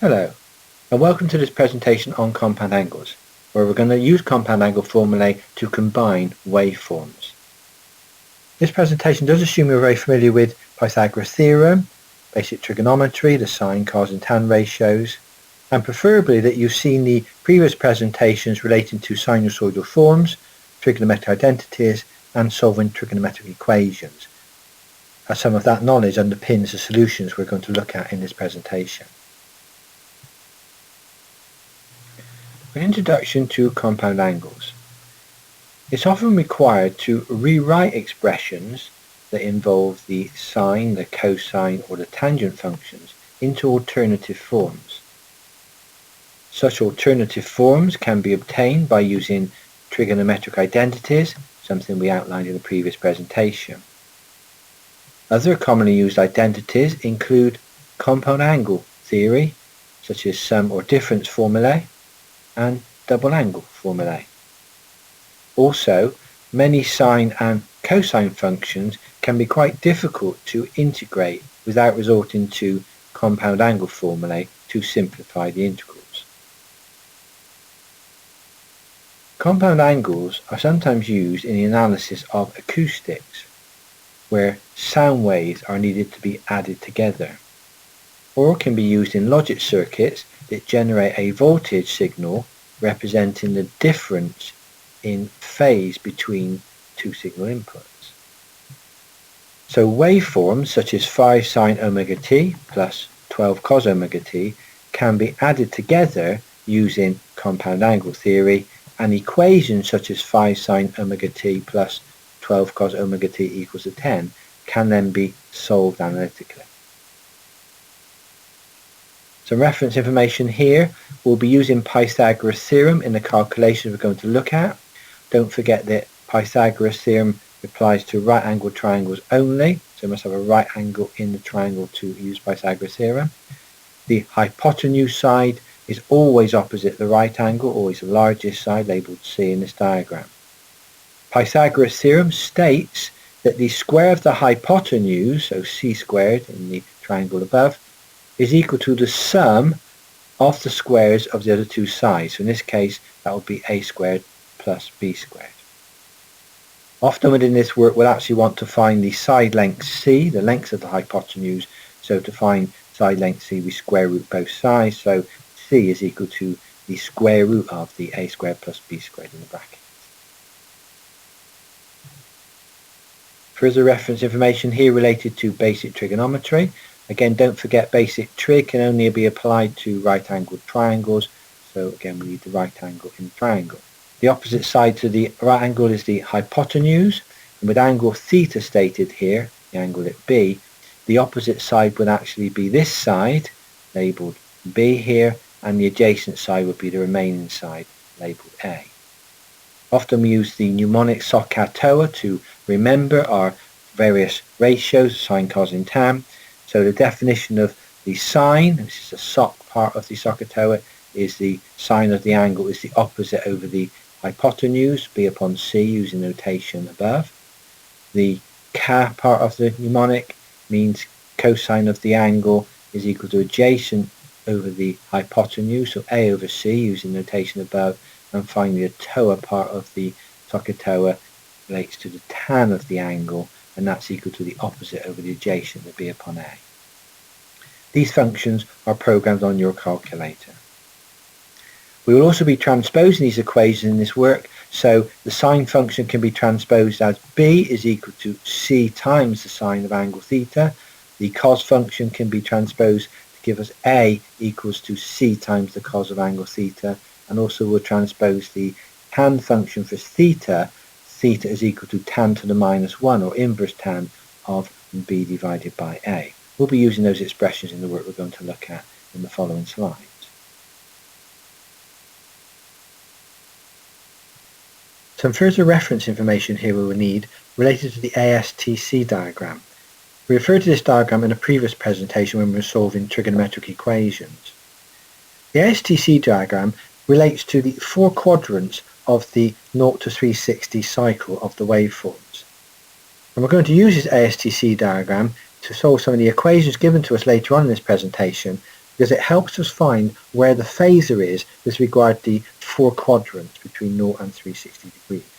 Hello, and welcome to this presentation on compound angles, where we're going to use compound angle formulae to combine waveforms. This presentation does assume you're very familiar with Pythagoras' theorem, basic trigonometry, the sine, cos and tan ratios, and preferably that you've seen the previous presentations relating to sinusoidal forms, trigonometric identities and solving trigonometric equations, as some of that knowledge underpins the solutions we're going to look at in this presentation. An introduction to compound angles. It's often required to rewrite expressions that involve the sine, the cosine or the tangent functions into alternative forms. Such alternative forms can be obtained by using trigonometric identities, something we outlined in the previous presentation. Other commonly used identities include compound angle theory, such as sum or difference formulae, and double angle formulae. Also, many sine and cosine functions can be quite difficult to integrate without resorting to compound angle formulae to simplify the integrals. Compound angles are sometimes used in the analysis of acoustics, where sound waves are needed to be added together, or can be used in logic circuits that generate a voltage signal representing the difference in phase between two signal inputs. So waveforms such as 5 sine omega t plus 12 cos omega t can be added together using compound angle theory, and equations such as 5 sine omega t plus 12 cos omega t equals 10 can then be solved analytically. Some reference information here. We'll be using Pythagoras' theorem in the calculations we're going to look at. Don't forget that Pythagoras' theorem applies to right angled triangles only, so we must have a right angle in the triangle to use Pythagoras' theorem. The hypotenuse side is always opposite the right angle, always the largest side, labelled C in this diagram. Pythagoras' theorem states that the square of the hypotenuse, so c squared in the triangle above, is equal to the sum of the squares of the other two sides. So in this case, that would be a squared plus b squared. Often within this work, we'll actually want to find the side length c, the length of the hypotenuse. So to find side length c, we square root both sides. So c is equal to the square root of the a squared plus b squared in the bracket. Further reference information here related to basic trigonometry. Again, don't forget basic trig can only be applied to right angled triangles. So again, we need the right angle in the triangle. The opposite side to the right angle is the hypotenuse. And with angle theta stated here, the angle at B, the opposite side would actually be this side, labelled B here, and the adjacent side would be the remaining side, labelled A. Often we use the mnemonic SOHCAHTOA to remember our various ratios, sine, cos and tan. So the definition of the sine, this is the SOC part of the SOHCAHTOA, is the sine of the angle is the opposite over the hypotenuse, b upon c, using notation above. The Ka part of the mnemonic means cosine of the angle is equal to adjacent over the hypotenuse, so a over c, using notation above. And finally, the TOA part of the SOHCAHTOA relates to the tan of the angle, and that's equal to the opposite over the adjacent, the b upon a. These functions are programmed on your calculator. We will also be transposing these equations in this work, so the sine function can be transposed as b is equal to c times the sine of angle theta. The cos function can be transposed to give us a equals to c times the cos of angle theta, and also we'll transpose the tan function for theta. Theta is equal to tan to the minus 1, or inverse tan of b divided by a. We'll be using those expressions in the work we're going to look at in the following slides. Some further reference information here we will need related to the ASTC diagram. We referred to this diagram in a previous presentation when we were solving trigonometric equations. The ASTC diagram relates to the 4 quadrants of the 0 to 360 cycle of the waveforms. And we're going to use this ASTC diagram to solve some of the equations given to us later on in this presentation, because it helps us find where the phasor is with regard to the 4 quadrants between 0 and 360 degrees.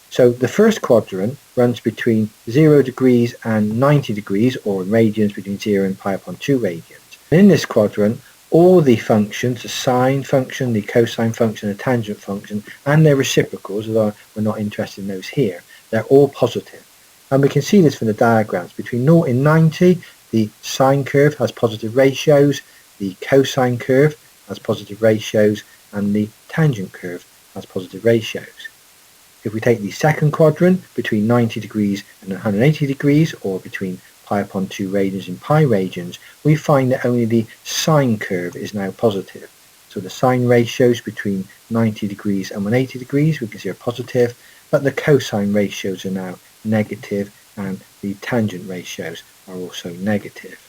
So the first quadrant runs between 0 degrees and 90 degrees, or in radians between 0 and pi upon 2 radians. And in this quadrant, all the functions, the sine function, the cosine function, the tangent function, and their reciprocals, although we're not interested in those here, they're all positive. And we can see this from the diagrams. Between 0 and 90, the sine curve has positive ratios, the cosine curve has positive ratios, and the tangent curve has positive ratios. If we take the second quadrant, between 90 degrees and 180 degrees, or between pi upon 2 radians and pi radians, we find that only the sine curve is now positive. So the sine ratios between 90 degrees and 180 degrees we can see are positive, but the cosine ratios are now negative and the tangent ratios are also negative.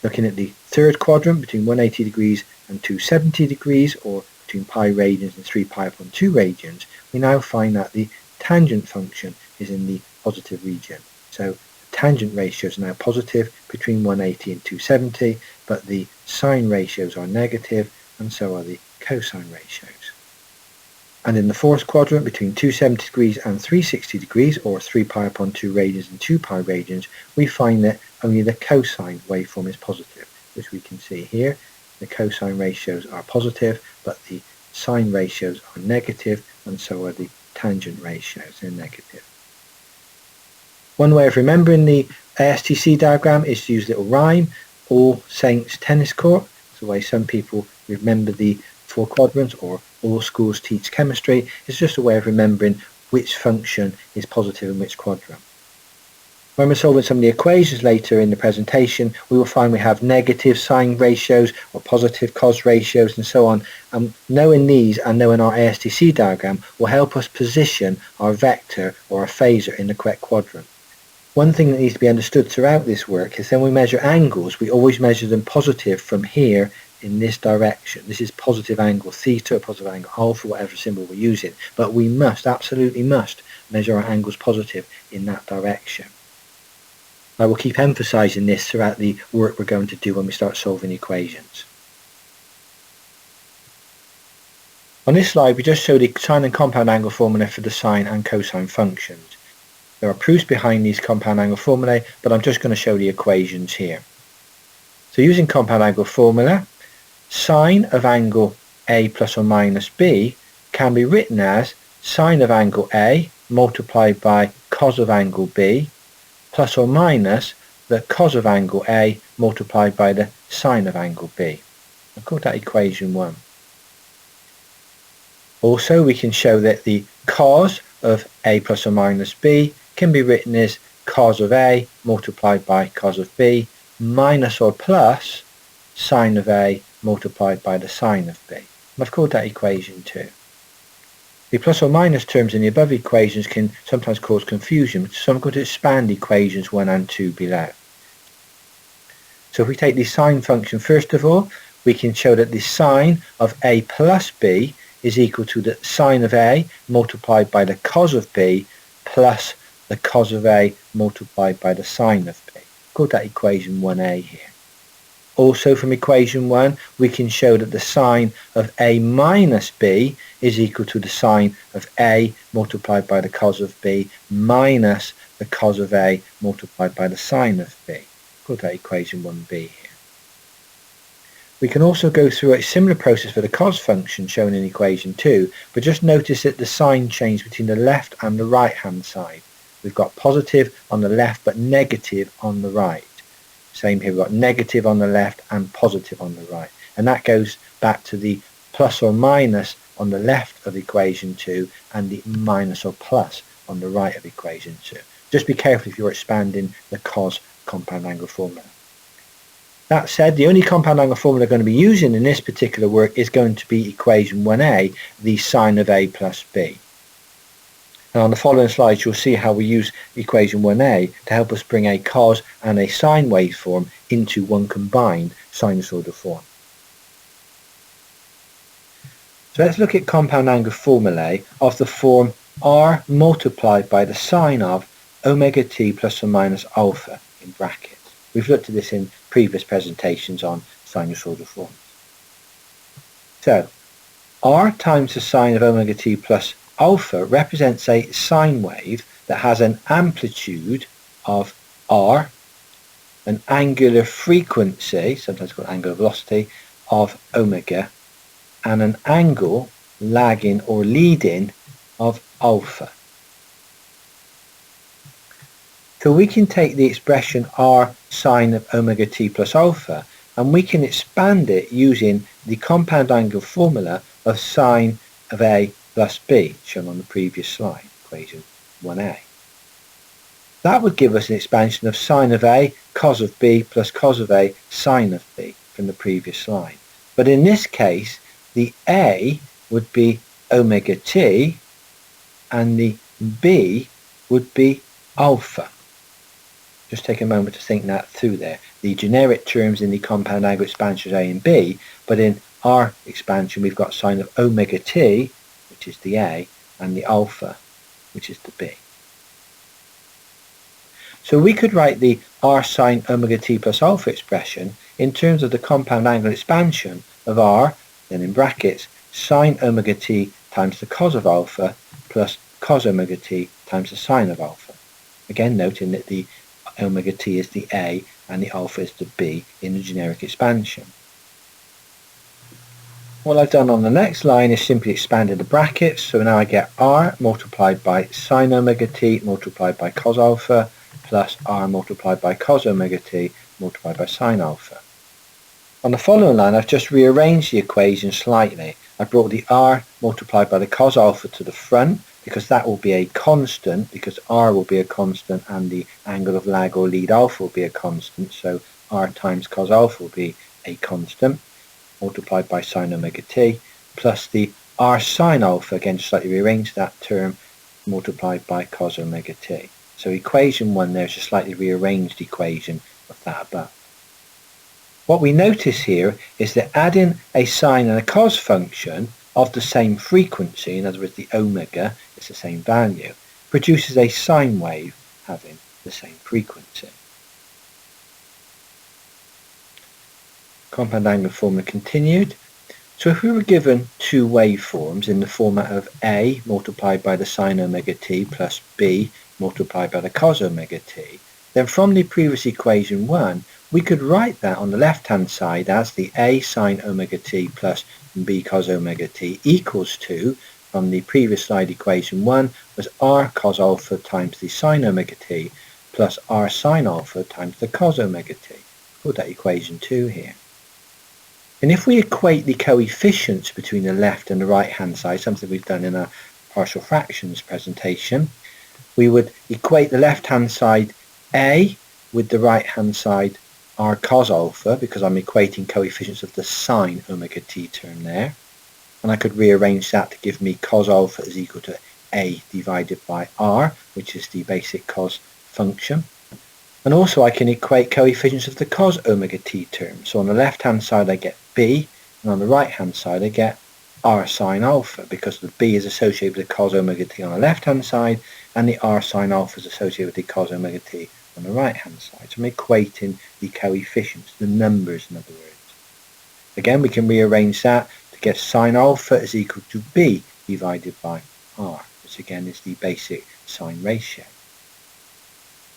Looking at the third quadrant, between 180 degrees and 270 degrees, or between pi radians and 3 pi upon 2 radians, we now find that the tangent function is in the positive region. So the tangent ratios are now positive between 180 and 270, but the sine ratios are negative, and so are the cosine ratios. And in the fourth quadrant, between 270 degrees and 360 degrees, or 3 pi upon 2 radians and 2 pi radians, we find that only the cosine waveform is positive, which we can see here. The cosine ratios are positive, but the sine ratios are negative, and so are the tangent ratios, they're negative. One way of remembering the ASTC diagram is to use a little rhyme, All Saints Tennis Court. It's the way some people remember the 4 quadrants, or all schools teach chemistry. It's just a way of remembering which function is positive in which quadrant. When we're solving some of the equations later in the presentation, we will find we have negative sine ratios or positive cos ratios and so on. And knowing these and knowing our ASTC diagram will help us position our vector or our phasor in the correct quadrant. One thing that needs to be understood throughout this work is when we measure angles, we always measure them positive from here in this direction. This is positive angle theta, positive angle alpha, whatever symbol we're using. But we must, absolutely must, measure our angles positive in that direction. I will keep emphasising this throughout the work we're going to do when we start solving equations. On this slide we just show the sine and compound angle formula for the sine and cosine functions. There are proofs behind these compound angle formulae, but I'm just going to show the equations here. So using compound angle formula, sine of angle A plus or minus B can be written as sine of angle A multiplied by cos of angle B plus or minus the cos of angle A multiplied by the sine of angle B. I've called that equation 1. Also we can show that the cos of A plus or minus B can be written as cos of A multiplied by cos of B minus or plus sine of A multiplied by the sine of B. And I've called that equation 2. The plus or minus terms in the above equations can sometimes cause confusion, so I'm going to expand equations 1 and 2 below. So if we take the sine function first of all, we can show that the sine of A plus B is equal to the sine of A multiplied by the cos of B plus the cos of A multiplied by the sine of B. I've called that equation 1a here. Also from equation 1 we can show that the sine of A minus B is equal to the sine of A multiplied by the cos of B minus the cos of A multiplied by the sine of B. Call that equation 1b here. We can also go through a similar process for the cos function shown in equation 2, but just notice that the sign change between the left and the right hand side. We've got positive on the left but negative on the right. Same here, we've got negative on the left and positive on the right. And that goes back to the plus or minus on the left of equation 2 and the minus or plus on the right of equation 2. Just be careful if you're expanding the cos compound angle formula. That said, the only compound angle formula we're going to be using in this particular work is going to be equation 1a, the sine of A plus B. And on the following slides you'll see how we use equation 1a to help us bring a cos and a sine waveform into one combined sinusoidal form. So let's look at compound angle formulae of the form r multiplied by the sine of omega t plus or minus alpha in brackets. We've looked at this in previous presentations on sinusoidal forms. So r times the sine of omega t plus alpha represents a sine wave that has an amplitude of r, an angular frequency, sometimes called angular velocity, of omega, and an angle lagging or leading of alpha. So we can take the expression r sine of omega t plus alpha and we can expand it using the compound angle formula of sine of a plus b, shown on the previous slide, equation 1a. That would give us an expansion of sine of a cos of b plus cos of a sine of b from the previous slide. But in this case, the a would be omega t and the b would be alpha. Just take a moment to think that through there. The generic terms in the compound angle expansion are a and b, but in our expansion we've got sine of omega t, which is the a, and the alpha, which is the b. So we could write the r sine omega t plus alpha expression in terms of the compound angle expansion of r, then in brackets, sine omega t times the cos of alpha plus cos omega t times the sine of alpha. Again, noting that the omega t is the a and the alpha is the b in the generic expansion. What I've done on the next line is simply expanded the brackets, so now I get r multiplied by sine omega t multiplied by cos alpha plus r multiplied by cos omega t multiplied by sine alpha. On the following line I've just rearranged the equation slightly. I brought the r multiplied by the cos alpha to the front because that will be a constant, because r will be a constant and the angle of lag or lead alpha will be a constant, so r times cos alpha will be a constant, multiplied by sine omega t, plus the r sine alpha, again slightly rearrange that term, multiplied by cos omega t. So equation 1 there is a slightly rearranged equation of that above. What we notice here is that adding a sine and a cos function of the same frequency, in other words the omega is the same value, produces a sine wave having the same frequency. Compound angle formula continued. So if we were given two waveforms in the format of a multiplied by the sine omega t plus b multiplied by the cos omega t, then from the previous equation 1 we could write that on the left hand side as the a sine omega t plus b cos omega t equals to, from the previous slide equation 1 was r cos alpha times the sine omega t plus r sine alpha times the cos omega t. Call that equation 2 here. And if we equate the coefficients between the left and the right hand side, something we've done in our partial fractions presentation, we would equate the left hand side a with the right hand side r cos alpha, because I'm equating coefficients of the sine omega t term there, and I could rearrange that to give me cos alpha is equal to a divided by r, which is the basic cos function. And also I can equate coefficients of the cos omega t term. So on the left hand side I get b, and on the right hand side I get r sine alpha, because the b is associated with the cos omega t on the left hand side and the r sine alpha is associated with the cos omega t on the right hand side. So I'm equating the coefficients, the numbers in other words. Again we can rearrange that to get sine alpha is equal to b divided by r, which again is the basic sine ratio.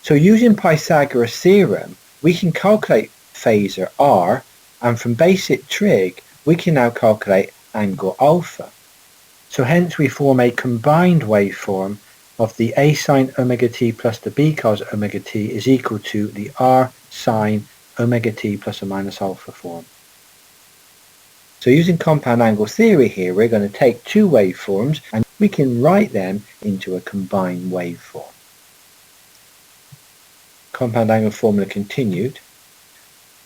So using Pythagoras theorem we can calculate phasor r, and from basic trig we can now calculate angle alpha. So hence we form a combined waveform of the a sine omega t plus the b cos omega t is equal to the r sine omega t plus or minus alpha form. So using compound angle theory here we're going to take two waveforms and we can write them into a combined waveform. Compound angle formula continued.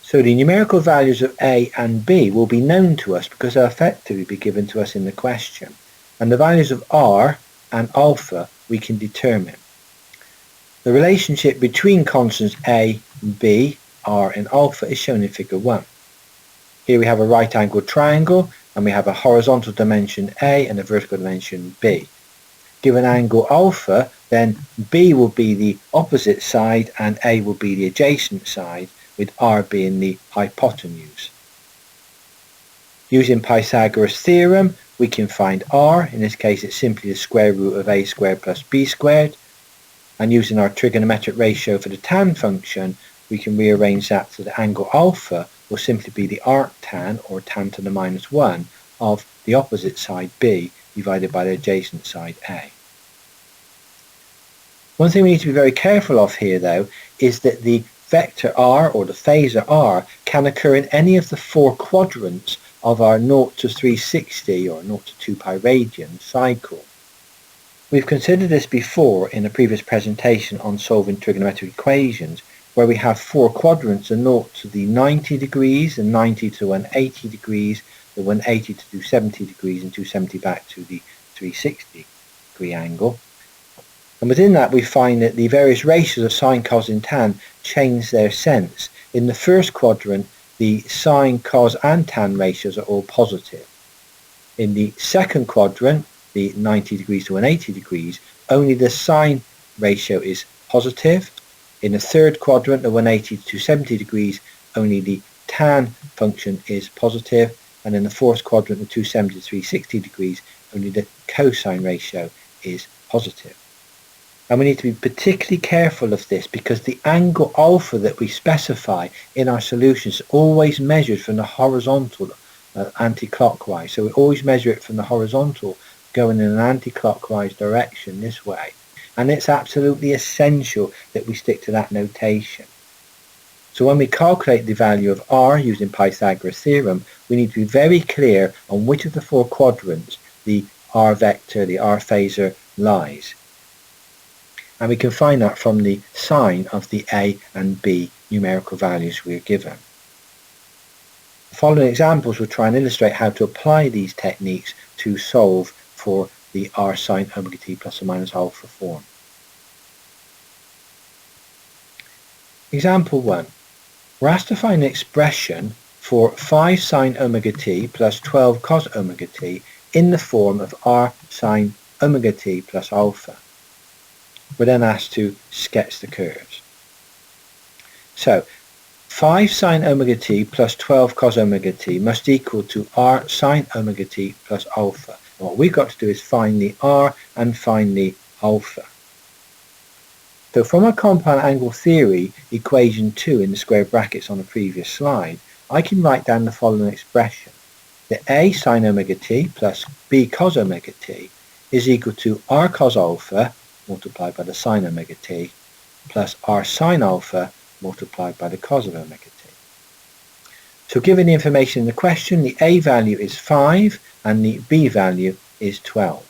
So the numerical values of a and b will be known to us because they'll effectively be given to us in the question, and the values of r and alpha we can determine. The relationship between constants a, b, r and alpha is shown in figure 1. Here we have a right angled triangle and we have a horizontal dimension a and a vertical dimension b. Given angle alpha, then b will be the opposite side and a will be the adjacent side, with r being the hypotenuse. Using Pythagoras' theorem, we can find r. In this case, it's simply the square root of a squared plus b squared. And using our trigonometric ratio for the tan function, we can rearrange that so the angle alpha will simply be the arctan, or tan to the minus 1, of the opposite side b divided by the adjacent side a. One thing we need to be very careful of here, though, is that the vector r, or the phasor r, can occur in any of the 4 quadrants of our 0 to 360 or 0 to 2 pi radian cycle. We've considered this before in a previous presentation on solving trigonometric equations, where we have 4 quadrants, a 0 to the 90 degrees, a 90 to 180 degrees, the 180 to 270 degrees, and 270 back to the 360 degree angle. And within that we find that the various ratios of sine, cos and tan change their sense. In the first quadrant, the sine, cos and tan ratios are all positive. In the second quadrant, the 90 degrees to 180 degrees, only the sine ratio is positive. In the third quadrant, the 180 to 270 degrees, only the tan function is positive. And in the fourth quadrant, the 270 to 360 degrees, only the cosine ratio is positive. And we need to be particularly careful of this because the angle alpha that we specify in our solutions is always measured from the horizontal anti-clockwise. So we always measure it from the horizontal going in an anti-clockwise direction this way. And it's absolutely essential that we stick to that notation. So when we calculate the value of r using Pythagoras' theorem, we need to be very clear on which of the 4 quadrants the r vector, the r phasor, lies. And we can find that from the sign of the a and b numerical values we are given. The following examples will try and illustrate how to apply these techniques to solve for the r sine omega t plus or minus alpha form. Example 1. We're asked to find an expression for 5 sine omega t plus 12 cos omega t in the form of r sine omega t plus alpha. We're then asked to sketch the curves. So 5 sine omega t plus 12 cos omega t must equal to r sine omega t plus alpha. And what we've got to do is find the r and find the alpha. So from our compound angle theory, equation 2 in the square brackets on the previous slide, I can write down the following expression. The a sine omega t plus b cos omega t is equal to r cos alpha multiplied by the sine omega t plus r sine alpha multiplied by the cos of omega t. So given the information in the question, the a value is 5 and the b value is 12.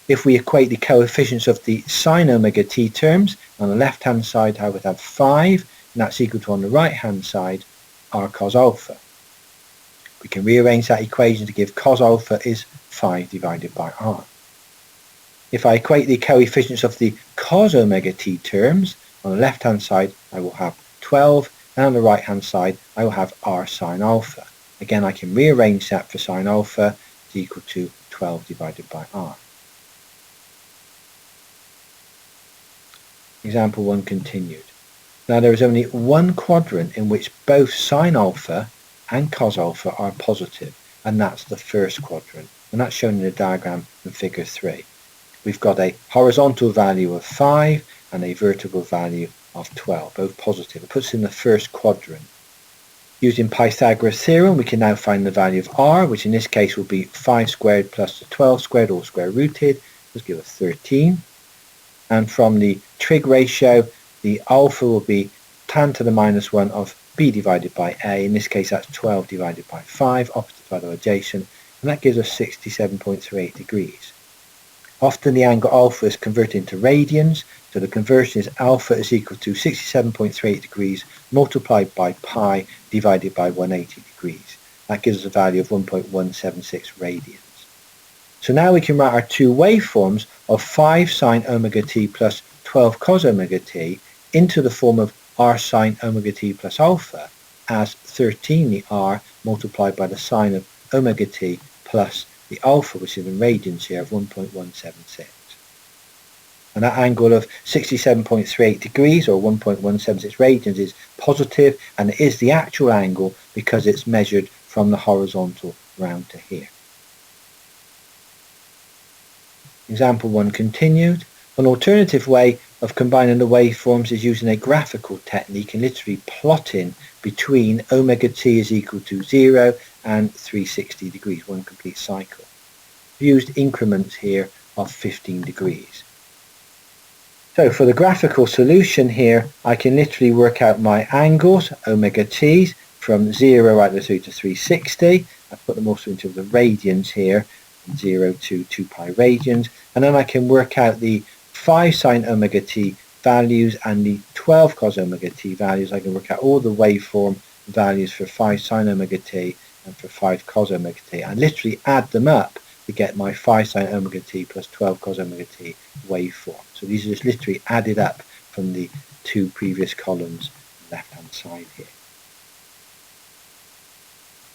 If we equate the coefficients of the sine omega t terms, on the left hand side I would have 5, and that's equal to on the right hand side r cos alpha. We can rearrange that equation to give cos alpha is 5 divided by r. If I equate the coefficients of the cos omega t terms, on the left hand side I will have 12, and on the right hand side I will have r sine alpha. Again, I can rearrange that for sine alpha is equal to 12 divided by r. Example 1 continued. Now there is only one quadrant in which both sine alpha and cos alpha are positive, and that's the first quadrant, and that's shown in the diagram in figure 3. We've got a horizontal value of 5 and a vertical value of 12, both positive. It puts us in the first quadrant. Using Pythagoras' theorem, we can now find the value of r, which in this case will be 5 squared plus the 12 squared, all square rooted. This gives us 13. And from the trig ratio, the alpha will be tan to the minus 1 of b divided by a. In this case, that's 12 divided by 5, opposite by the adjacent, and that gives us 67.38 degrees. Often the angle alpha is converted into radians, so the conversion is alpha is equal to 67.38 degrees multiplied by pi divided by 180 degrees. That gives us a value of 1.176 radians. So now we can write our two waveforms of 5 sine omega t plus 12 cos omega t into the form of r sine omega t plus alpha as 13 the r multiplied by the sine of omega t plus the alpha, which is in radians here, of 1.176. And that angle of 67.38 degrees or 1.176 radians is positive, and it is the actual angle because it's measured from the horizontal round to here. Example 1 continued. An alternative way of combining the waveforms is using a graphical technique and literally plotting between omega t is equal to 0 and 360 degrees, one complete cycle. We've used increments here of 15 degrees. So for the graphical solution here, I can literally work out my angles, omega t's, from 0 right through to 360. I put them also into the radians here, from 0 to 2 pi radians, and then I can work out the 5 sine omega t values and the 12 cos omega t values. I can work out all the waveform values for 5 sine omega t and for 5 cos omega t. I literally add them up to get my 5 sine omega t plus 12 cos omega t waveform. So these are just literally added up from the two previous columns on the left hand side here.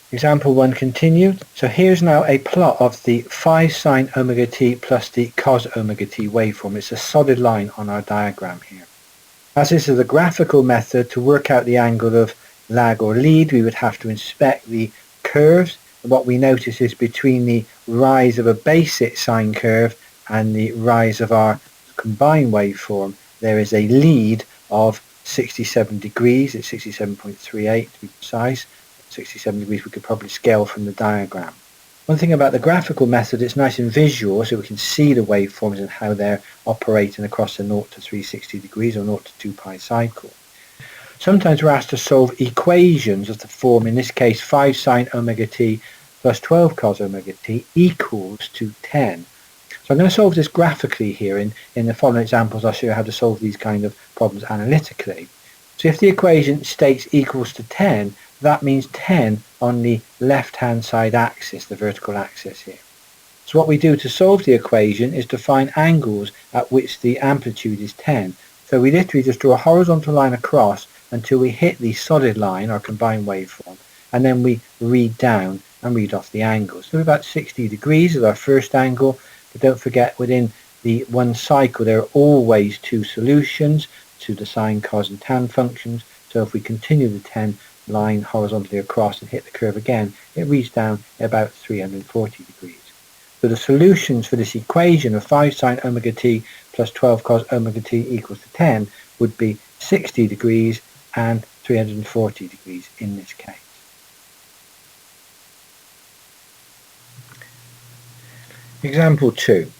Example 1 continued. So here's now a plot of the 5 sine omega t plus the cos omega t waveform. It's a solid line on our diagram here. As this is a graphical method, to work out the angle of lag or lead, we would have to inspect the curves. And what we notice is between the rise of a basic sine curve and the rise of our combined waveform, there is a lead of 67 degrees. It's 67.38 to be precise. 67 degrees we could probably scale from the diagram. One thing about the graphical method, it's nice and visual, so we can see the waveforms and how they're operating across the 0 to 360 degrees or 0 to 2 pi cycle. Sometimes we're asked to solve equations of the form, in this case 5 sine omega t plus 12 cos omega t equals to 10. So I'm going to solve this graphically here. In the following examples I'll show you how to solve these kind of problems analytically. So if the equation states equals to 10, that means 10 on the left hand side axis, the vertical axis here. So what we do to solve the equation is to find angles at which the amplitude is 10. So we literally just draw a horizontal line across until we hit the solid line, our combined waveform, and then we read down and read off the angles. So about 60 degrees is our first angle, but don't forget within the one cycle there are always two solutions to the sine, cos and tan functions. So if we continue the 10 line horizontally across and hit the curve again, it reads down at about 340 degrees. So the solutions for this equation of 5 sine omega t plus 12 cos omega t equals to 10 would be 60 degrees and 340 degrees in this case. Example 2.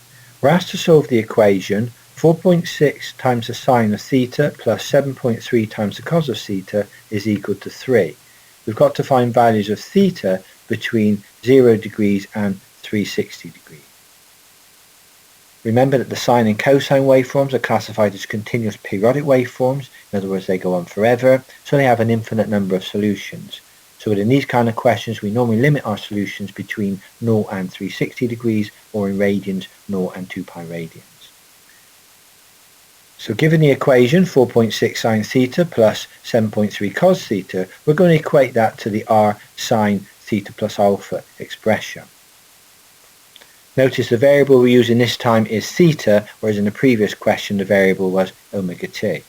We're asked to solve the equation 4.6 times the sine of theta plus 7.3 times the cos of theta is equal to 3. We've got to find values of theta between 0 degrees and 360 degrees. Remember that the sine and cosine waveforms are classified as continuous periodic waveforms. In other words, they go on forever, so they have an infinite number of solutions. So in these kind of questions, we normally limit our solutions between 0 and 360 degrees, or in radians, 0 and 2 pi radians. So given the equation 4.6 sine theta plus 7.3 cos theta, we're going to equate that to the r sine theta plus alpha expression. Notice the variable we're using this time is theta, whereas in the previous question the variable was omega t.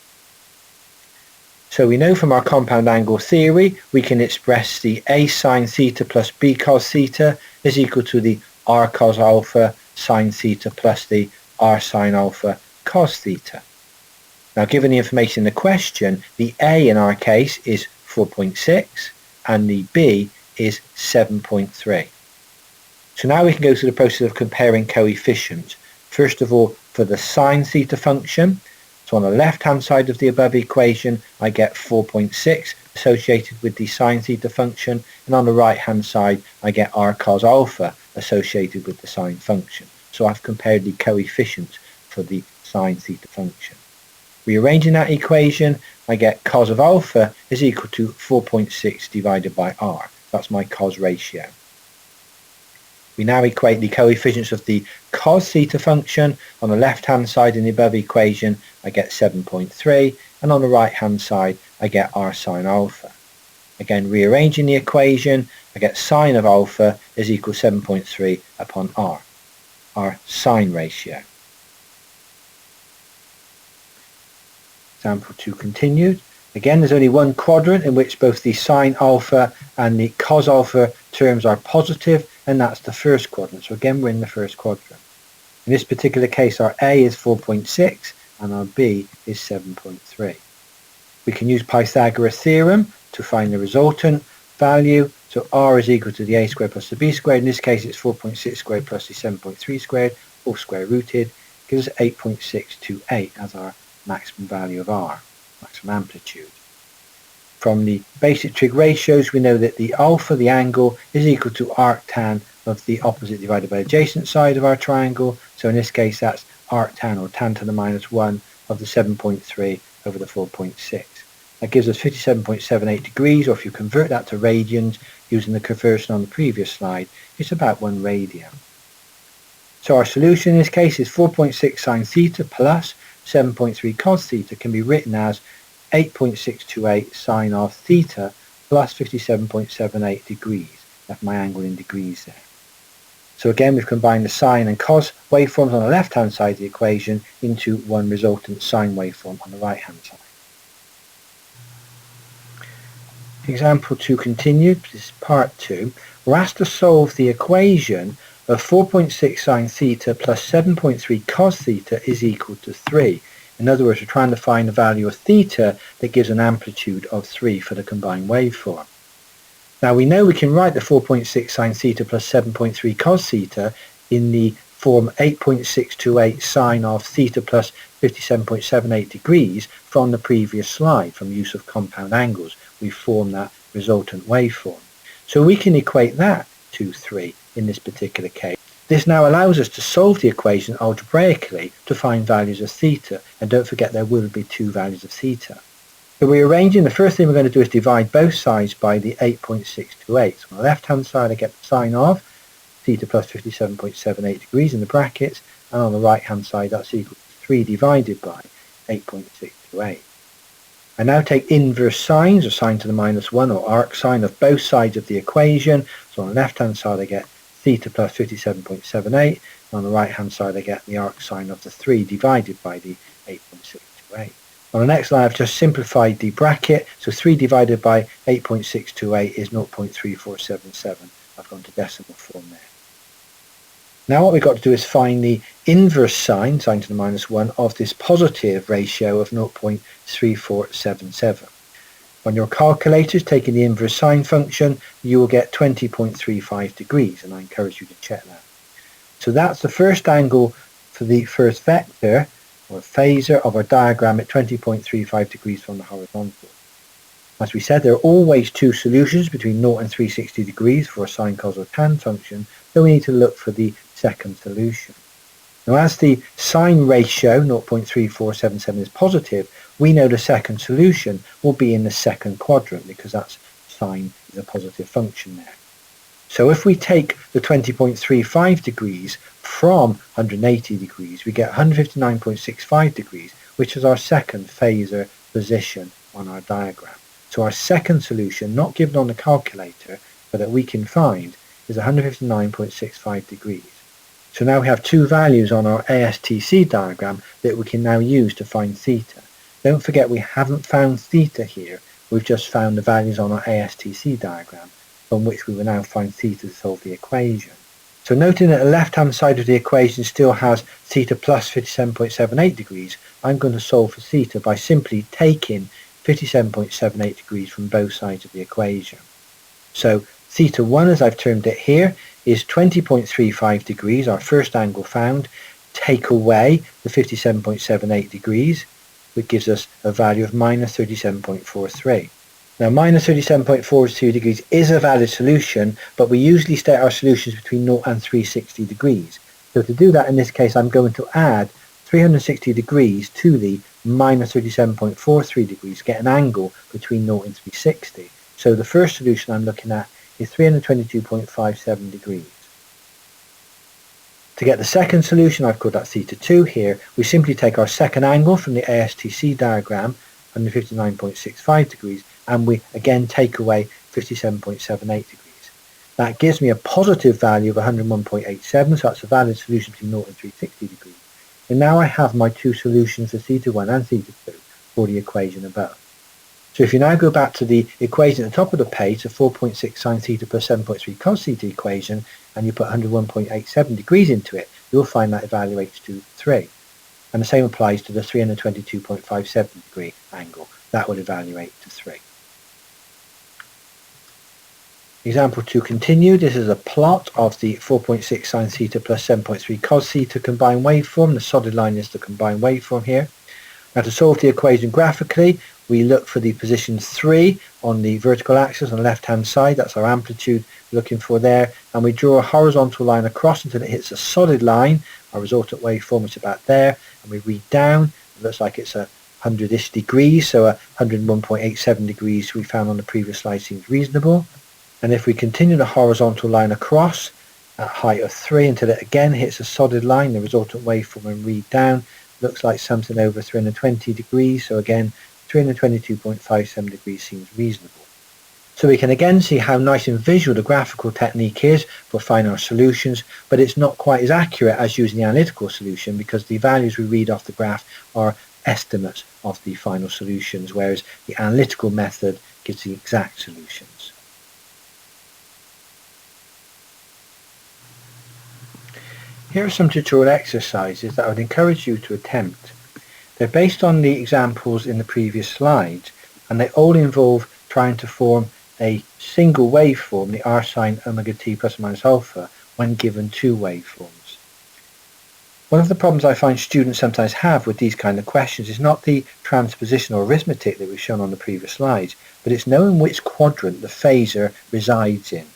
So we know from our compound angle theory we can express the a sine theta plus b cos theta is equal to the r cos alpha sine theta plus the r sine alpha cos theta. Now given the information in the question, the a in our case is 4.6 and the b is 7.3. So now we can go through the process of comparing coefficients. First of all, for the sine theta function, so on the left hand side of the above equation I get 4.6 associated with the sine theta function, and on the right hand side I get r cos alpha associated with the sine function. So I've compared the coefficients for the sine theta function. Rearranging that equation, I get cos of alpha is equal to 4.6 divided by r. That's my cos ratio. We now equate the coefficients of the cos theta function. On the left hand side in the above equation I get 7.3, and on the right hand side I get r sine alpha. Again, rearranging the equation, I get sine of alpha is equal to 7.3 upon r, our sine ratio. Example 2 continued. Again, there's only one quadrant in which both the sine alpha and the cos alpha terms are positive, and that's the first quadrant. So again, we're in the first quadrant. In this particular case, our A is 4.6 and our B is 7.3. We can use Pythagoras theorem to find the resultant value. So R is equal to the A squared plus the B squared. In this case, it's 4.6 squared plus the 7.3 squared, all square rooted, gives us 8.628 as our maximum value of R, maximum amplitude. From the basic trig ratios, we know that the alpha, the angle, is equal to arctan of the opposite divided by adjacent side of our triangle. So in this case, that's arctan, or tan to the minus 1, of the 7.3 over the 4.6. That gives us 57.78 degrees, or if you convert that to radians using the conversion on the previous slide, it's about 1 radian. So our solution in this case is 4.6 sine theta plus 7.3 cos theta can be written as 8.628 sine of theta plus 57.78 degrees. That's my angle in degrees there. So again, we've combined the sine and cos waveforms on the left-hand side of the equation into one resultant sine waveform on the right-hand side. Example 2 continued, this is part 2. We're asked to solve the equation of 4.6 sine theta plus 7.3 cos theta is equal to 3. In other words, we're trying to find the value of theta that gives an amplitude of 3 for the combined waveform. Now we know we can write the 4.6 sine theta plus 7.3 cos theta in the form 8.628 sine of theta plus 57.78 degrees from the previous slide. From use of compound angles, we form that resultant waveform. So we can equate that to 3 in this particular case. This now allows us to solve the equation algebraically to find values of theta, and don't forget there will be 2 values of theta. So rearranging, the first thing we're going to do is divide both sides by the 8.628. So on the left hand side I get the sine of theta plus 57.78 degrees in the brackets, and on the right hand side that's equal to 3 divided by 8.628. I now take inverse sines, or sine to the minus 1, or arc sine of both sides of the equation. So on the left hand side I get theta plus 57.78, and on the right hand side I get the arc sine of the 3 divided by the 8.628. On the next line I've just simplified the bracket, so 3 divided by 8.628 is 0.3477. I've gone to decimal form there. Now what we've got to do is find the inverse sine, sine to the minus 1, of this positive ratio of 0.3477. On your calculators, taking the inverse sine function, you will get 20.35 degrees, and I encourage you to check that. So that's the first angle for the first vector, or phasor, of our diagram at 20.35 degrees from the horizontal. As we said, there are always 2 solutions between 0 and 360 degrees for a sine, cos or tan function, so we need to look for the second solution. Now as the sine ratio, 0.3477, is positive, we know the second solution will be in the second quadrant, because that's sine is a positive function there. So if we take the 20.35 degrees from 180 degrees, we get 159.65 degrees, which is our second phasor position on our diagram. So our second solution, not given on the calculator, but that we can find, is 159.65 degrees. So now we have 2 values on our ASTC diagram that we can now use to find theta. Don't forget we haven't found theta here, we've just found the values on our ASTC diagram, from which we will now find theta to solve the equation. So noting that the left hand side of the equation still has theta plus 57.78 degrees, I'm going to solve for theta by simply taking 57.78 degrees from both sides of the equation. So theta 1, as I've termed it here, is 20.35 degrees, our first angle found. Take away the 57.78 degrees, which gives us a value of minus 37.43. Now minus 37.42 degrees is a valid solution, but we usually state our solutions between 0 and 360 degrees. So to do that in this case I'm going to add 360 degrees to the minus 37.43 degrees, get an angle between 0 and 360. So the first solution I'm looking at is 322.57 degrees. To get the second solution, I've called that theta 2 here, we simply take our second angle from the ASTC diagram, 159.65 degrees, and we again take away 57.78 degrees. That gives me a positive value of 101.87, so that's a valid solution between 0 and 360 degrees. And now I have my 2 solutions for theta 1 and theta 2. for the equation above. So if you now go back to the equation at the top of the page, the 4.6 sine theta plus 7.3 cos theta equation, and you put 101.87 degrees into it, you'll find that evaluates to 3. And the same applies to the 322.57 degree angle. That will evaluate to 3. Example 2 continued. This is a plot of the 4.6 sine theta plus 7.3 cos theta combined waveform. The solid line is the combined waveform here. Now to solve the equation graphically, we look for the position 3 on the vertical axis on the left hand side. That's our amplitude we're looking for there. And we draw a horizontal line across until it hits a solid line, our resultant waveform is about there. And we read down. It looks like it's 100-ish degrees, so 101.87 degrees we found on the previous slide seems reasonable. And if we continue the horizontal line across at height of 3 until it again hits a solid line, the resultant waveform, and read down, looks like something over 320 degrees. So again, 322.57 degrees seems reasonable. So we can again see how nice and visual the graphical technique is for finding our solutions, but it's not quite as accurate as using the analytical solution because the values we read off the graph are estimates of the final solutions, whereas the analytical method gives the exact solutions. Here are some tutorial exercises that I would encourage you to attempt. They're based on the examples in the previous slides, and they all involve trying to form a single waveform, the r sine omega t plus or minus alpha, when given two waveforms. One of the problems I find students sometimes have with these kind of questions is not the transposition or arithmetic that we've shown on the previous slides, but it's knowing which quadrant the phasor resides in.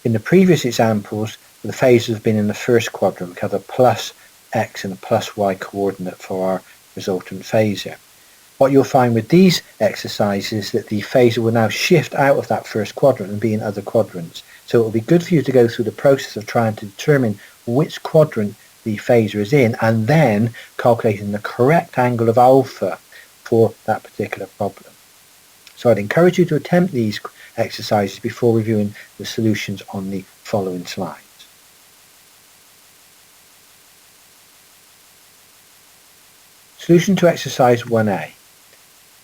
In the previous examples, the phasors have been in the first quadrant. We have a plus x and a plus y coordinate for our resultant phasor. What you'll find with these exercises is that the phasor will now shift out of that first quadrant and be in other quadrants. So it will be good for you to go through the process of trying to determine which quadrant the phasor is in and then calculating the correct angle of alpha for that particular problem. So I'd encourage you to attempt these exercises before reviewing the solutions on the following slides. Solution to exercise 1a.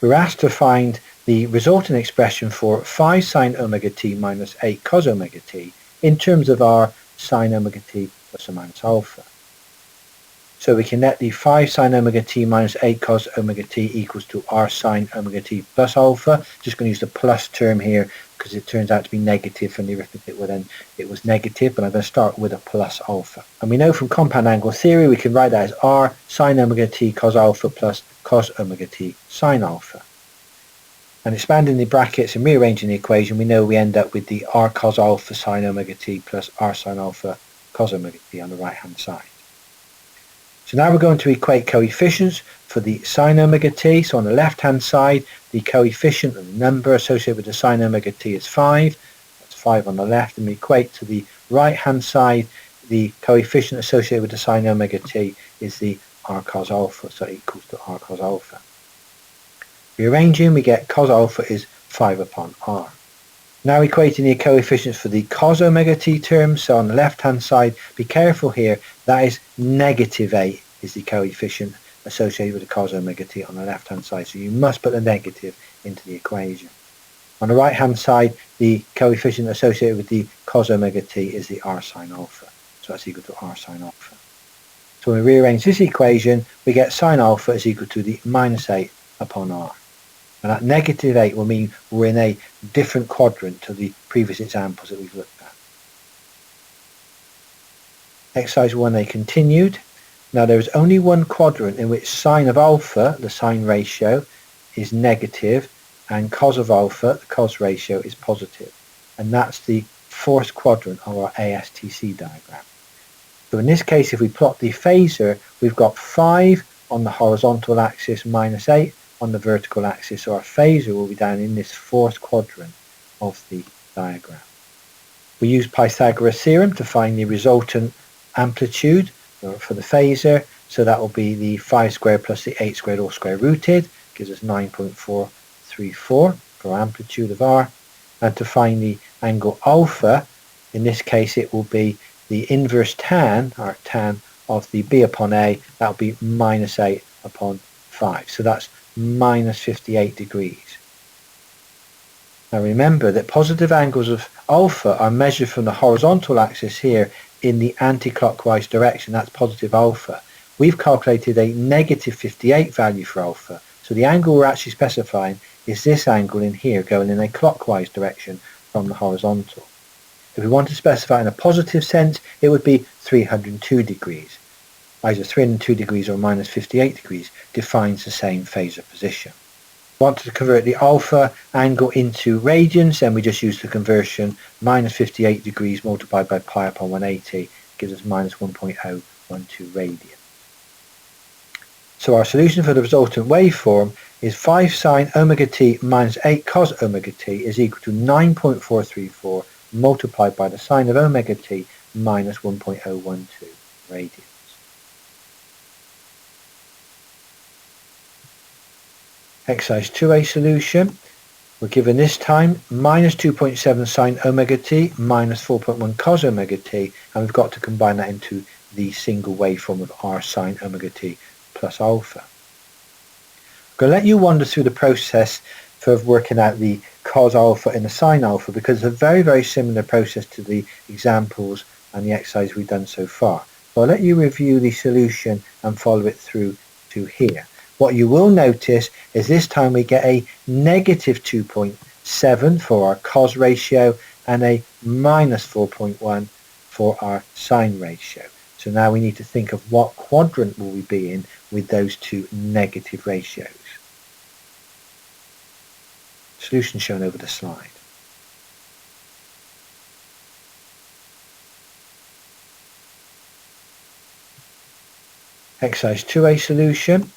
We're asked to find the resultant expression for 5 sine omega t minus 8 cos omega t in terms of our sine omega t plus or minus alpha. So we can let the 5 sine omega t minus 8 cos omega t equals to r sine omega t plus alpha. Just going to use the plus term here because it turns out to be negative from the arithmetic. Well, then it was negative, but I'm going to start with a plus alpha. And we know from compound angle theory we can write that as r sine omega t cos alpha plus cos omega t sine alpha. And expanding the brackets and rearranging the equation, we know we end up with the r cos alpha sine omega t plus r sine alpha cos omega t on the right hand side. So now we're going to equate coefficients for the sine omega t. So on the left hand side, the coefficient and the number associated with the sine omega t is 5. That's 5 on the left. And we equate to the right hand side, the coefficient associated with the sine omega t is the r cos alpha, so it equals to r cos alpha. Rearranging, we get cos alpha is 5 upon r. Now equating the coefficients for the cos omega t term, so on the left hand side, be careful here, that is negative 8 is the coefficient associated with the cos omega t on the left hand side, so you must put the negative into the equation. On the right hand side, the coefficient associated with the cos omega t is the r sine alpha, so that's equal to r sine alpha. So when we rearrange this equation, we get sine alpha is equal to the minus 8 upon r. And that negative 8 will mean we're in a different quadrant to the previous examples that we've looked at. Exercise 1a continued. Now there is only one quadrant in which sine of alpha, the sine ratio, is negative and cos of alpha, the cos ratio, is positive. And that's the fourth quadrant of our ASTC diagram. So in this case, if we plot the phasor, we've got 5 on the horizontal axis minus 8 on the vertical axis, so our phasor will be down in this fourth quadrant of the diagram. We use Pythagoras theorem to find the resultant amplitude for the phasor, so that will be the 5 squared plus the 8 squared all square rooted, gives us 9.434 for amplitude of r. And to find the angle alpha, in this case it will be the inverse tan, or tan of the b upon a, that will be minus 8 upon 5. So that's minus 58 degrees. Now remember that positive angles of alpha are measured from the horizontal axis here in the anti-clockwise direction. That's positive alpha. We've calculated a negative 58 value for alpha. So the angle we're actually specifying is this angle in here going in a clockwise direction from the horizontal. If we want to specify in a positive sense, it would be 302 degrees. Either 302 degrees or minus 58 degrees defines the same phasor position. Wanted to convert the alpha angle into radians, then we just use the conversion. Minus 58 degrees multiplied by pi upon 180 gives us minus 1.012 radians. So our solution for the resultant waveform is 5 sine omega t minus 8 cos omega t is equal to 9.434 multiplied by the sine of omega t minus 1.012 radians. Exercise 2a solution. We're given this time minus 2.7 sine omega t minus 4.1 cos omega t, and we've got to combine that into the single waveform of r sine omega t plus alpha. I'm going to let you wander through the process for working out the cos alpha and the sine alpha, because it's a very, very similar process to the examples and the exercise we've done so far. So I'll let you review the solution and follow it through to here. What you will notice is this time we get a negative 2.7 for our cos ratio and a minus 4.1 for our sine ratio. So now we need to think of what quadrant will we be in with those two negative ratios. Solution shown over the slide. Exercise 2a solution.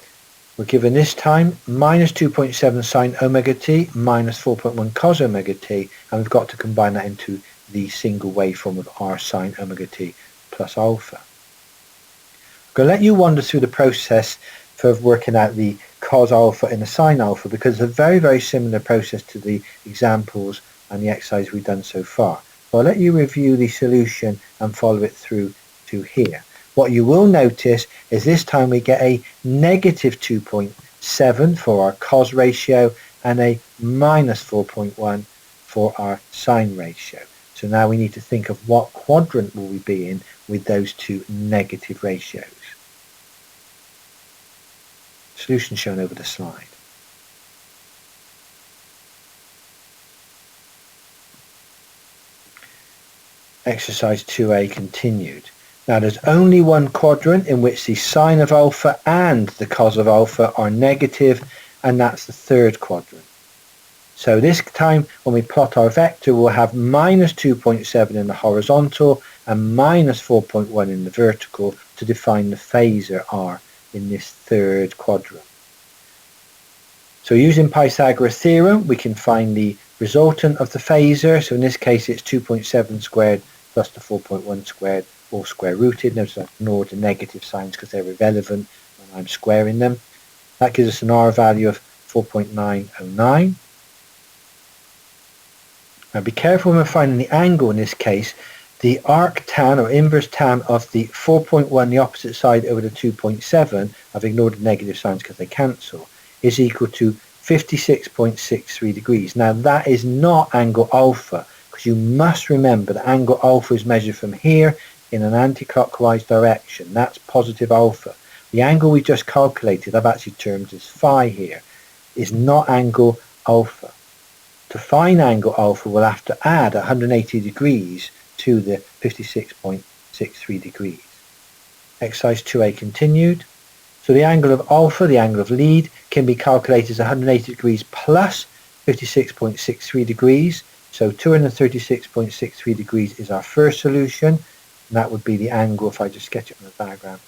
We're given this time minus 2.7 sine omega t minus 4.1 cos omega t, and we've got to combine that into the single waveform of r sine omega t plus alpha. I'm going to let you wander through the process for working out the cos alpha and the sine alpha, because it's a very, very similar process to the examples and the exercise we've done so far. So I'll let you review the solution and follow it through to here. What you will notice is this time we get a negative 2.7 for our cos ratio and a minus 4.1 for our sine ratio. So now we need to think of what quadrant will we be in with those two negative ratios. Solution shown over the slide. Exercise 2a continued. Now there's only one quadrant in which the sine of alpha and the cos of alpha are negative, and that's the third quadrant. So this time when we plot our vector, we'll have minus 2.7 in the horizontal and minus 4.1 in the vertical to define the phasor r in this third quadrant. So using Pythagoras theorem, we can find the resultant of the phasor. So in this case it's 2.7 squared plus the 4.1 squared, all square rooted. Notice I ignored the negative signs because they're irrelevant when I'm squaring them. That gives us an R value of 4.909. Now be careful when we're finding the angle in this case. The arctan or inverse tan of the 4.1, the opposite side over the 2.7, I've ignored the negative signs because they cancel, is equal to 56.63 degrees. Now that is not angle alpha, because you must remember that angle alpha is measured from here in an anti-clockwise direction. That's positive alpha. The angle we just calculated, I've actually termed as phi here, is not angle alpha. To find angle alpha, we'll have to add 180 degrees to the 56.63 degrees. Exercise 2a continued. So the angle of alpha, the angle of lead, can be calculated as 180 degrees plus 56.63 degrees. So 236.63 degrees is our first solution. And that would be the angle, if I just sketch it on the diagram,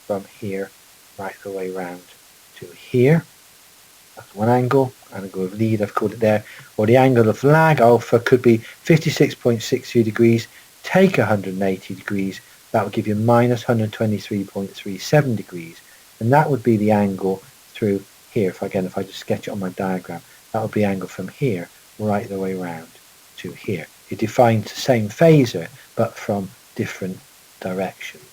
from here right the way round to here. That's one angle. Angle of lead, I've called it there. Or the angle of lag alpha could be 56.63 degrees, take 180 degrees. That would give you minus 123.37 degrees. And that would be the angle through here. If I just sketch it on my diagram, that would be the angle from here right the way round to here. It defines the same phasor, but from different directions.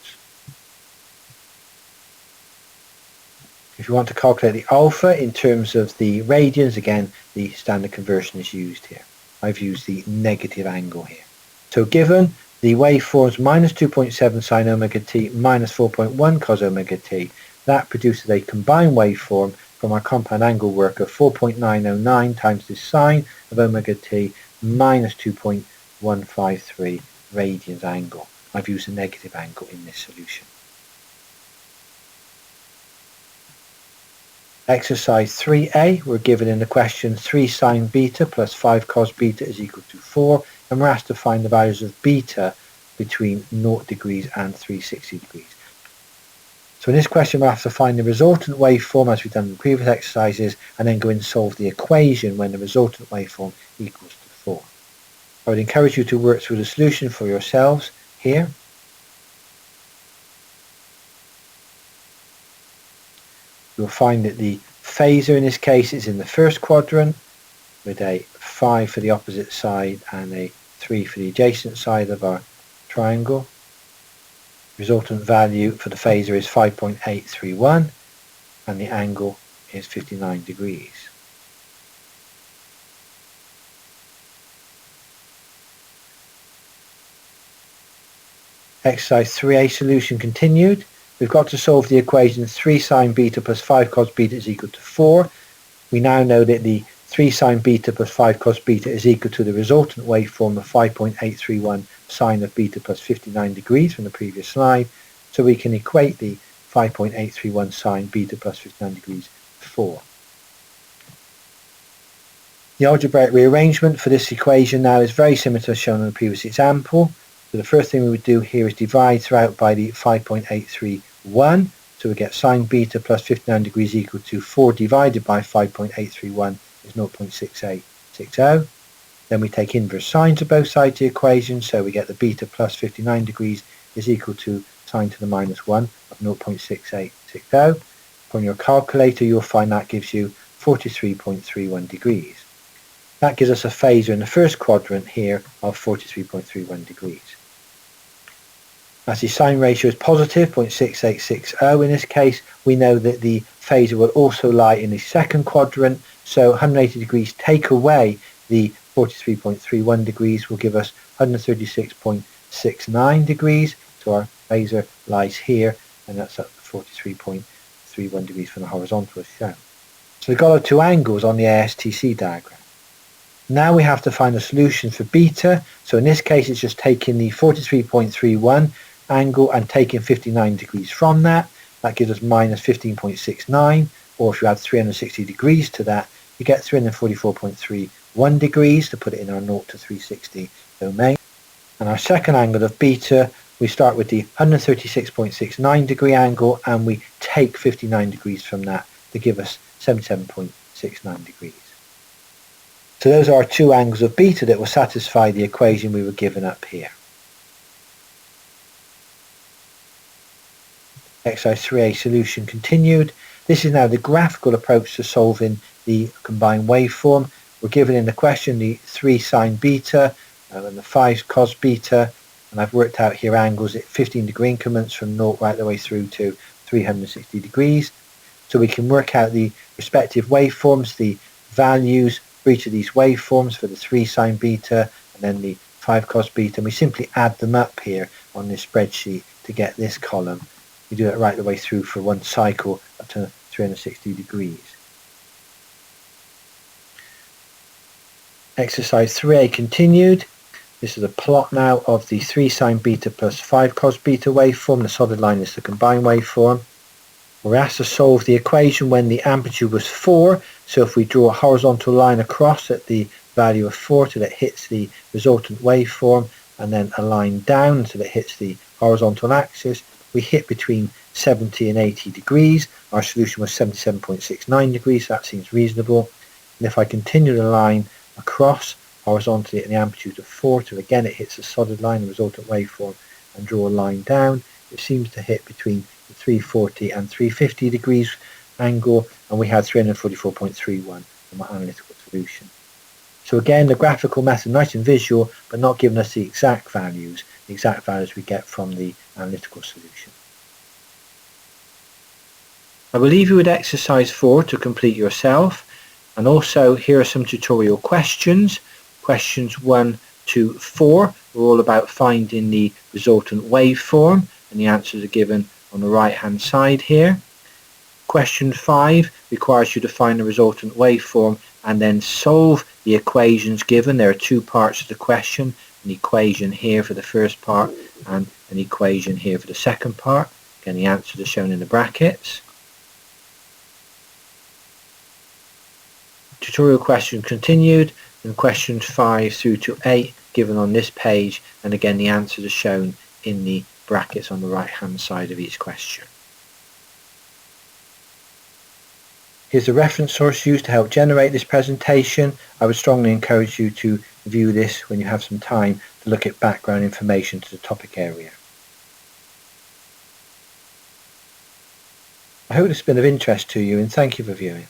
If you want to calculate the alpha in terms of the radians, again, the standard conversion is used here. I've used the negative angle here. So given the waveforms minus 2.7 sine omega t minus 4.1 cos omega t, that produces a combined waveform from our compound angle work of 4.909 times the sine of omega t minus 2.153 radians angle. I've used a negative angle in this solution. Exercise 3a, we're given in the question 3 sine beta plus 5 cos beta is equal to 4, and we're asked to find the values of beta between 0 degrees and 360 degrees. So in this question we'll have to find the resultant waveform as we've done in the previous exercises, and then go and solve the equation when the resultant waveform equals to 4. I would encourage you to work through the solution for yourselves here. You'll find that the phasor in this case is in the first quadrant with a 5 for the opposite side and a 3 for the adjacent side of our triangle. Resultant value for the phasor is 5.831 and the angle is 59 degrees. Exercise 3a solution continued. We've got to solve the equation 3 sine beta plus 5 cos beta is equal to 4. We now know that the 3 sine beta plus 5 cos beta is equal to the resultant waveform of 5.831 sine of beta plus 59 degrees from the previous slide. So we can equate the 5.831 sine beta plus 59 degrees to 4. The algebraic rearrangement for this equation now is very similar to as shown in the previous example. So the first thing we would do here is divide throughout by the 5.831. So we get sine beta plus 59 degrees equal to 4 divided by 5.831 is 0.6860. Then we take inverse sine to both sides of the equation. So we get the beta plus 59 degrees is equal to sine to the minus 1 of 0.6860. On your calculator you'll find that gives you 43.31 degrees. That gives us a phasor in the first quadrant here of 43.31 degrees. As the sine ratio is positive, 0.6860 in this case, we know that the phasor will also lie in the second quadrant, so 180 degrees take away the 43.31 degrees will give us 136.69 degrees, so our phasor lies here, and that's at 43.31 degrees from the horizontal as shown. So we've got our two angles on the ASTC diagram. Now we have to find a solution for beta, so in this case it's just taking the 43.31 angle and taking 59 degrees from that. That gives us minus 15.69, or if you add 360 degrees to that, you get 344.31 degrees to put it in our 0 to 360 domain. And our second angle of beta, we start with the 136.69 degree angle and we take 59 degrees from that to give us 77.69 degrees. So those are our two angles of beta that will satisfy the equation we were given up here. Exercise 3a solution continued. This is now the graphical approach to solving the combined waveform. We're given in the question the 3 sine beta and the 5 cos beta, and I've worked out here angles at 15 degree increments from 0 right the way through to 360 degrees. So we can work out the respective waveforms, the values for each of these waveforms for the 3 sine beta and then the 5 cos beta, and we simply add them up here on this spreadsheet to get this column. We do it right the way through for one cycle up to 360 degrees. Exercise 3a continued. This is a plot now of the 3 sine beta plus 5 cos beta waveform. The solid line is the combined waveform. We're asked to solve the equation when the amplitude was 4. So if we draw a horizontal line across at the value of 4 till it hits the resultant waveform, and then a line down until it hits the horizontal axis, we hit between 70 and 80 degrees. Our solution was 77.69 degrees, so that seems reasonable. And if I continue the line across horizontally at the amplitude of 4 till again it hits the solid line, the resultant waveform, and draw a line down, it seems to hit between the 340 and 350 degrees angle, and we had 344.31 from our analytical solution. So again, the graphical method, nice and visual, but not giving us the exact values we get from the analytical solution. I will leave you with exercise 4 to complete yourself, and also here are some tutorial questions. Questions 1 to 4 are all about finding the resultant waveform, and the answers are given on the right hand side here. Question 5 requires you to find the resultant waveform and then solve the equations given. There are two parts of the question, an equation here for the first part and an equation here for the second part. Again, the answers are shown in the brackets. Tutorial question continued, and questions 5 through to 8 given on this page, and again the answers are shown in the brackets on the right hand side of each question. Here's a reference source used to help generate this presentation. I would strongly encourage you to view this when you have some time to look at background information to the topic area. I hope it's been of interest to you, and thank you for viewing.